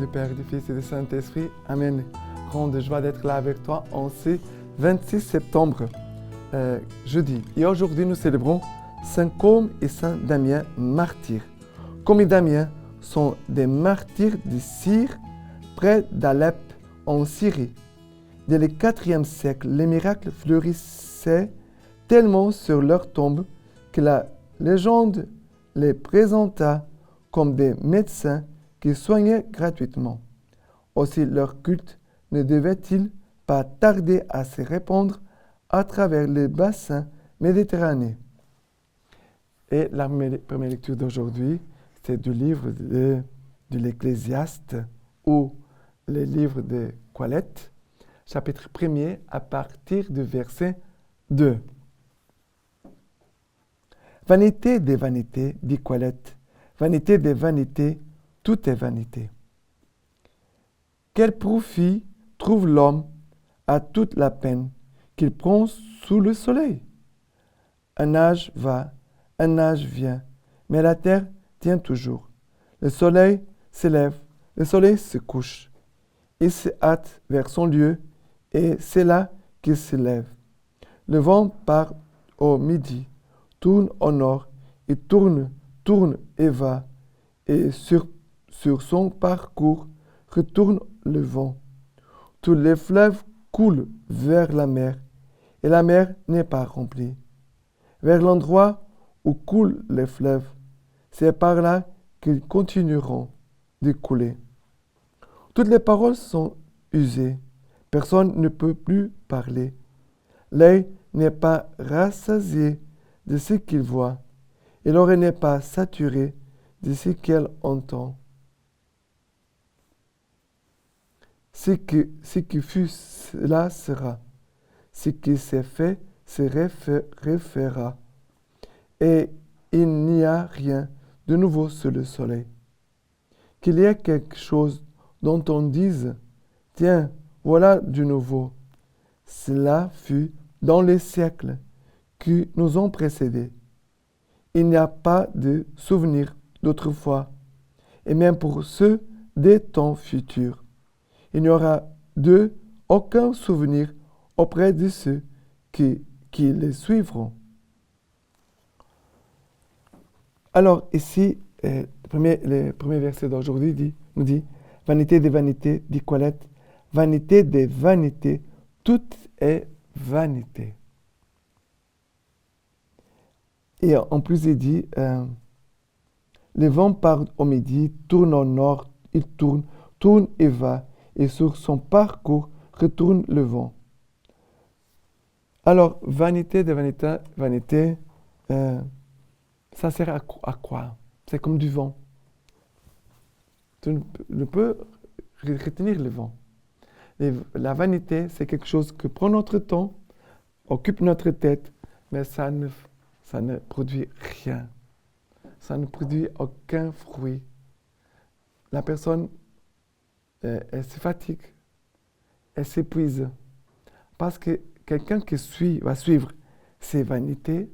du Père, du Fils et du Saint-Esprit. Amen. Grande joie d'être là avec toi en ce 26 septembre, jeudi. Et aujourd'hui, nous célébrons Saint Côme et Saint Damien, martyrs. Côme et Damien sont des martyrs de Syrie, près d'Alep, en Syrie. Dès le IVe siècle, les miracles fleurissaient tellement sur leur tombe que la légende les présenta comme des médecins qui soignaient gratuitement. Aussi leur culte ne devait-il pas tarder à se répandre à travers les bassins méditerranéens. Et la première lecture d'aujourd'hui, c'est du livre de l'Ecclésiaste ou le livre de Colette, chapitre 1er, à partir du verset 2. Vanité des vanités, dit Colette, vanité des vanités, tout est vanité. Quel profit trouve l'homme à toute la peine qu'il prend sous le soleil? Un âge va, un âge vient, mais la terre tient toujours. Le soleil se lève, le soleil se couche. Il se hâte vers son lieu, et c'est là qu'il se lève. Le vent part au midi, tourne au nord, et tourne et va, et sur son parcours retourne le vent. Tous les fleuves coulent vers la mer, et la mer n'est pas remplie. Vers l'endroit où coulent les fleuves, c'est par là qu'ils continueront de couler. Toutes les paroles sont usées, personne ne peut plus parler. L'œil n'est pas rassasié de ce qu'il voit, et l'oreille n'est pas saturée de ce qu'elle entend. Ce qui fut, cela sera. Ce qui s'est fait se refera. Et il n'y a rien de nouveau sous le soleil. Qu'il y ait quelque chose dont on dise, tiens, voilà du nouveau. Cela fut dans les siècles qui nous ont précédés. Il n'y a pas de souvenir d'autrefois, et même pour ceux des temps futurs. Il n'y aura d'eux aucun souvenir auprès de ceux qui les suivront. Alors ici, le premier verset d'aujourd'hui nous dit « Vanité des vanités, dit Colette, vanité des vanités, tout est vanité. » Et en plus, il dit le vent part au midi, tourne au nord, il tourne et va, et sur son parcours retourne le vent. Alors, vanité de vanité, ça sert à quoi? C'est comme du vent. Tu ne peux retenir le vent. La vanité, c'est quelque chose qui prend notre temps, occupe notre tête, mais ça ne produit rien. Ça ne produit aucun fruit. La personne, elle se fatigue, elle s'épuise. Parce que quelqu'un qui va suivre ses vanités,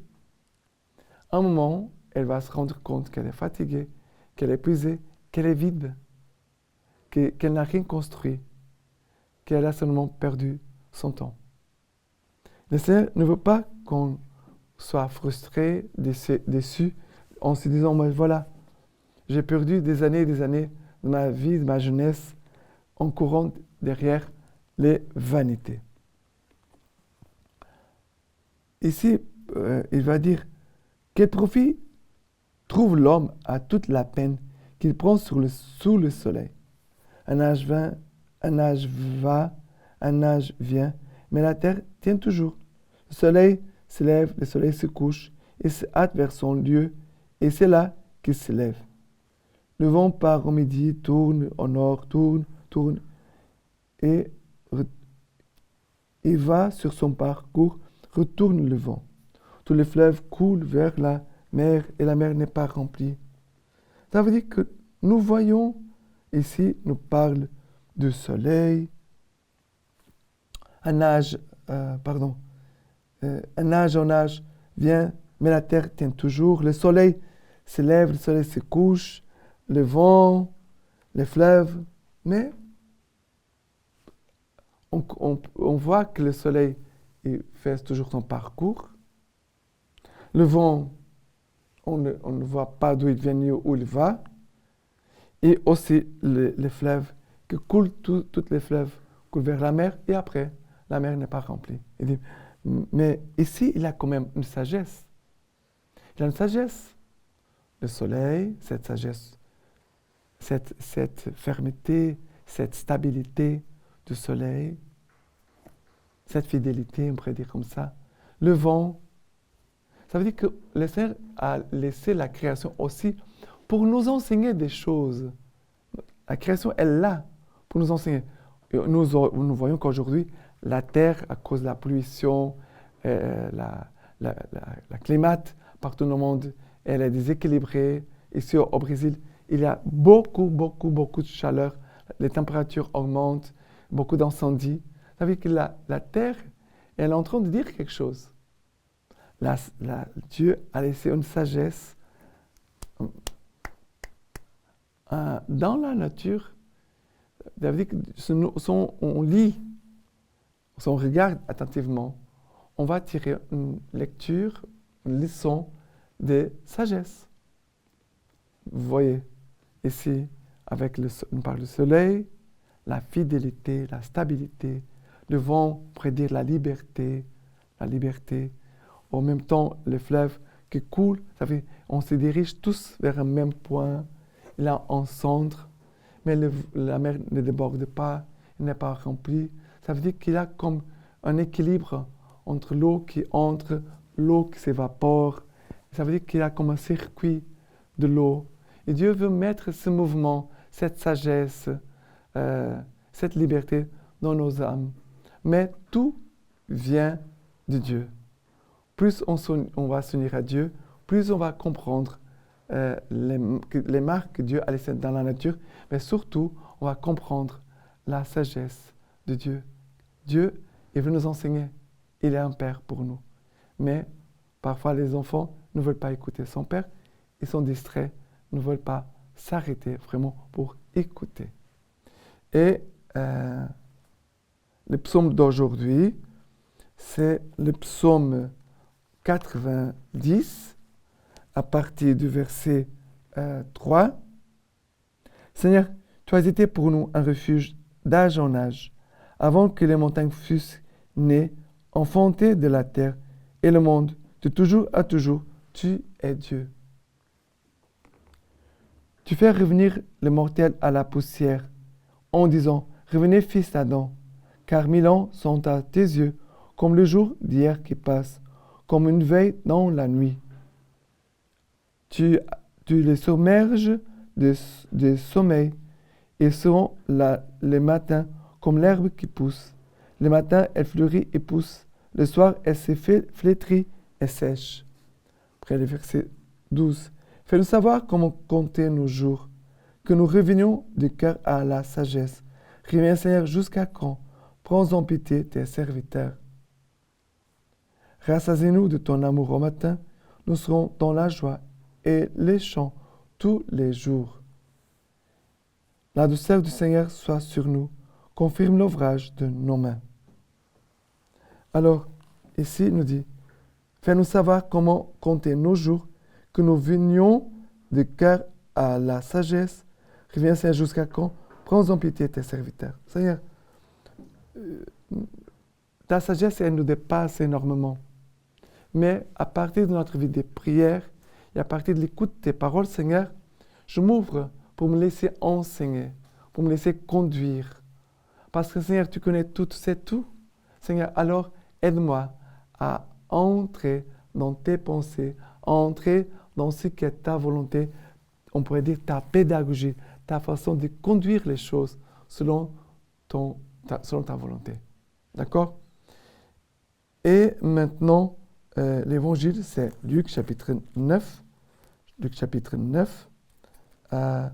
à un moment, elle va se rendre compte qu'elle est fatiguée, qu'elle est épuisée, qu'elle est vide, qu'elle n'a rien construit, qu'elle a seulement perdu son temps. Le Seigneur ne veut pas qu'on soit frustré, déçu, en se disant, moi, voilà, j'ai perdu des années et des années de ma vie, de ma jeunesse, en courant derrière les vanités. Ici, il va dire, quel profit trouve l'homme à toute la peine qu'il prend sous le soleil? Un âge va, un âge vient, mais la terre tient toujours. Le soleil se lève, le soleil se couche, et se hâte vers son lieu, et c'est là qu'il se lève. Le vent part au midi, tourne au nord, tourne, et il va sur son parcours, retourne le vent. Tous les fleuves coulent vers la mer, et la mer n'est pas remplie. Ça veut dire que nous voyons, ici, nous parle du soleil, un âge vient, mais la terre tient toujours. Le soleil se lève, le soleil se couche, le vent, les fleuves, Mais on voit que le soleil il fait toujours son parcours. Le vent, on ne voit pas d'où il vient ni où il va. Et aussi les fleuves, que coulent tous les fleuves coulent vers la mer et après, la mer n'est pas remplie. Mais ici, il a quand même une sagesse. Il a une sagesse. Le soleil, cette sagesse, cette fermeté, cette stabilité du soleil, cette fidélité, on pourrait dire comme ça. Le vent, ça veut dire que le Seigneur a laissé la création aussi pour nous enseigner des choses. La création est là pour nous enseigner. Nous voyons qu'aujourd'hui, la terre, à cause de la pollution, la climate partout dans le monde, elle est déséquilibrée. Ici au Brésil, il y a beaucoup de chaleur. Les températures augmentent, beaucoup d'incendies. Ça veut dire que la terre, elle est en train de dire quelque chose. Dieu a laissé une sagesse dans la nature. Ça veut dire que si on lit, si on regarde attentivement, on va tirer une lecture, une leçon de sagesse. Vous voyez, ici, on parle du soleil, la fidélité, la stabilité, le vent prédire la liberté. En même temps, les fleuves qui coulent, ça fait, on se dirige tous vers un même point. Il y a un centre, mais la mer ne déborde pas, elle n'est pas remplie. Ça veut dire qu'il y a comme un équilibre entre l'eau qui entre, l'eau qui s'évapore. Ça veut dire qu'il y a comme un circuit de l'eau. Et Dieu veut mettre ce mouvement, cette sagesse, cette liberté dans nos âmes. Mais tout vient de Dieu. Plus on va s'unir à Dieu, plus on va comprendre les marques que Dieu a laissées dans la nature, mais surtout, on va comprendre la sagesse de Dieu. Dieu, il veut nous enseigner. Il est un Père pour nous. Mais parfois, les enfants ne veulent pas écouter son Père. Ils sont distraits, ne veulent pas s'arrêter vraiment pour écouter. Et le psaume d'aujourd'hui, c'est le psaume 90, à partir du verset 3. Seigneur, tu as été pour nous un refuge d'âge en âge, avant que les montagnes fussent nées, enfantées de la terre et le monde, de toujours à toujours, tu es Dieu. Tu fais revenir le mortel à la poussière, en disant, revenez fils d'Adam, car 1000 ans sont à tes yeux, comme le jour d'hier qui passe, comme une veille dans la nuit. Tu les submerges de sommeil, et seront le matin comme l'herbe qui pousse. Le matin, elle fleurit et pousse. Le soir, elle se flétrit et sèche. Après le verset 12. Fais-nous savoir comment compter nos jours, que nous revenions du cœur à la sagesse. Reviens, Seigneur, jusqu'à quand? Prends en pitié tes serviteurs. Rassasie-nous de ton amour au matin, nous serons dans la joie et les chants tous les jours. La douceur du Seigneur soit sur nous, confirme l'ouvrage de nos mains. Alors, ici, il nous dit, fais-nous savoir comment compter nos jours, que nous venions de cœur à la sagesse. Reviens, Seigneur, jusqu'à quand? Prends en pitié tes serviteurs. Seigneur, ta sagesse, elle nous dépasse énormément. Mais à partir de notre vie de prière et à partir de l'écoute de tes paroles, Seigneur, je m'ouvre pour me laisser enseigner, pour me laisser conduire. Parce que, Seigneur, tu connais tout, tu sais tout. Seigneur, alors aide-moi à entrer dans tes pensées, à entrer dans ce qui est ta volonté, on pourrait dire ta pédagogie, ta façon de conduire les choses selon ta volonté. D'accord? Et maintenant, l'évangile, c'est Luc chapitre 9. Luc chapitre 9, à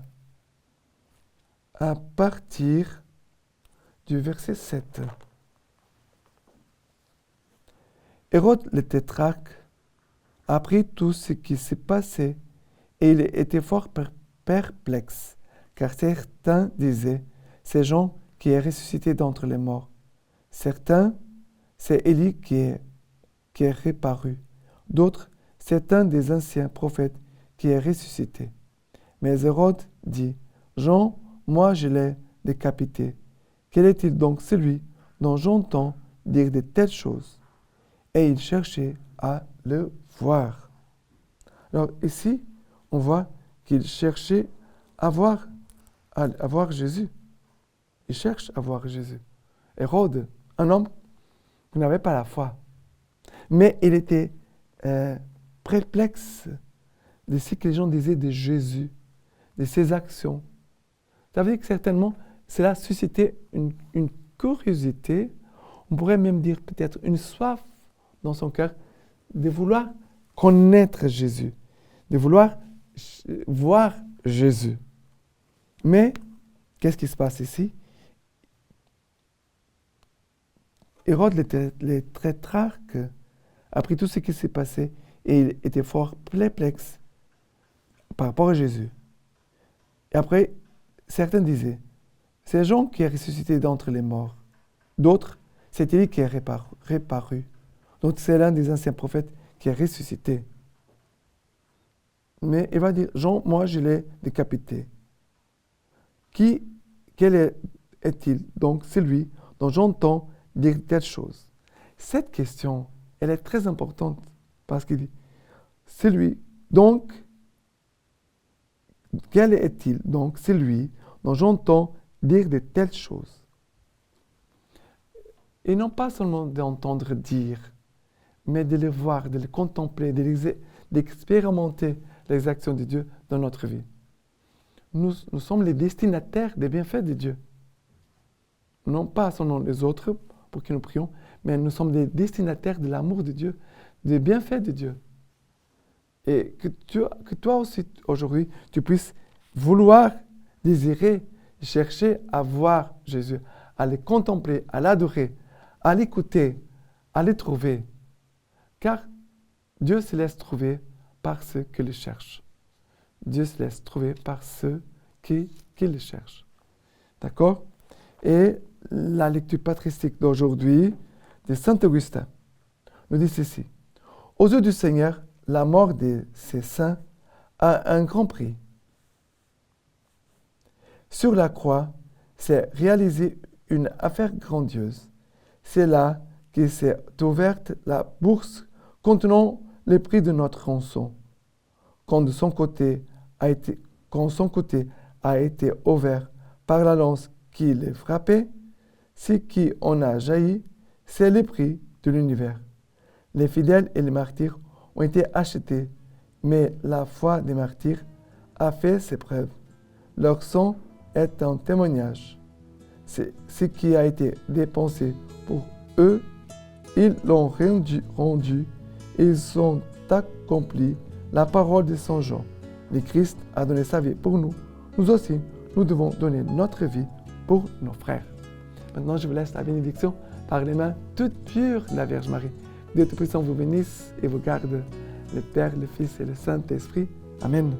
partir du verset 7. Hérode le tétrarque apprit tout ce qui s'est passé et il était fort perplexe, car certains disaient, c'est Jean qui est ressuscité d'entre les morts. Certains, c'est Élie qui est reparu. D'autres, c'est un des anciens prophètes qui est ressuscité. Mais Hérode dit, Jean, moi je l'ai décapité. Quel est-il donc celui dont j'entends dire de telles choses? Et il cherchait à le voir. Alors ici, on voit qu'il cherchait à voir Jésus. Il cherche à voir Jésus. Hérode, un homme qui n'avait pas la foi. Mais il était perplexe de ce que les gens disaient de Jésus, de ses actions. Ça veut dire que certainement, cela suscitait une curiosité, on pourrait même dire peut-être une soif dans son cœur de vouloir connaître Jésus, de vouloir voir Jésus. Mais, qu'est-ce qui se passe ici? Hérode les tétrarques, après tout ce qui s'est passé, et il était fort perplexe par rapport à Jésus. Et après, certains disaient, c'est Jean qui est ressuscité d'entre les morts. D'autres, c'est Élie qui est reparu. Donc c'est l'un des anciens prophètes qui est ressuscité. Mais il va dire, Jean, moi je l'ai décapité. Quel est-il donc celui dont j'entends dire telle chose? Cette question, elle est très importante parce qu'il dit, celui, donc, quel est-il donc celui dont j'entends dire de telles choses? Et non pas seulement d'entendre dire, mais de les voir, de les contempler, d'expérimenter les actions de Dieu dans notre vie. Nous sommes les destinataires des bienfaits de Dieu. Non pas seulement les autres pour qui nous prions, mais nous sommes les destinataires de l'amour de Dieu, des bienfaits de Dieu. Et que toi aussi, aujourd'hui, tu puisses vouloir, désirer, chercher à voir Jésus, à le contempler, à l'adorer, à l'écouter, à le trouver. Car Dieu se laisse trouver par ceux qui le cherchent. Dieu se laisse trouver par ceux qui le cherchent. D'accord? Et la lecture patristique d'aujourd'hui de Saint Augustin nous dit ceci. Aux yeux du Seigneur, la mort de ses saints a un grand prix. Sur la croix, s'est réalisée une affaire grandiose. C'est là que s'est ouverte la bourse contenant les prix de notre rançon. Quand son côté a été ouvert par la lance qui les frappait, ce qui en a jailli, c'est le prix de l'univers. Les fidèles et les martyrs ont été achetés, mais la foi des martyrs a fait ses preuves. Leur sang est un témoignage. C'est ce qui a été dépensé pour eux, ils l'ont rendu, ils ont accompli la parole de Saint Jean. Le Christ a donné sa vie pour nous. Nous aussi, nous devons donner notre vie pour nos frères. Maintenant, je vous laisse la bénédiction par les mains toutes pures de la Vierge Marie. Dieu Tout-Puissant vous bénisse et vous garde, le Père, le Fils et le Saint-Esprit. Amen.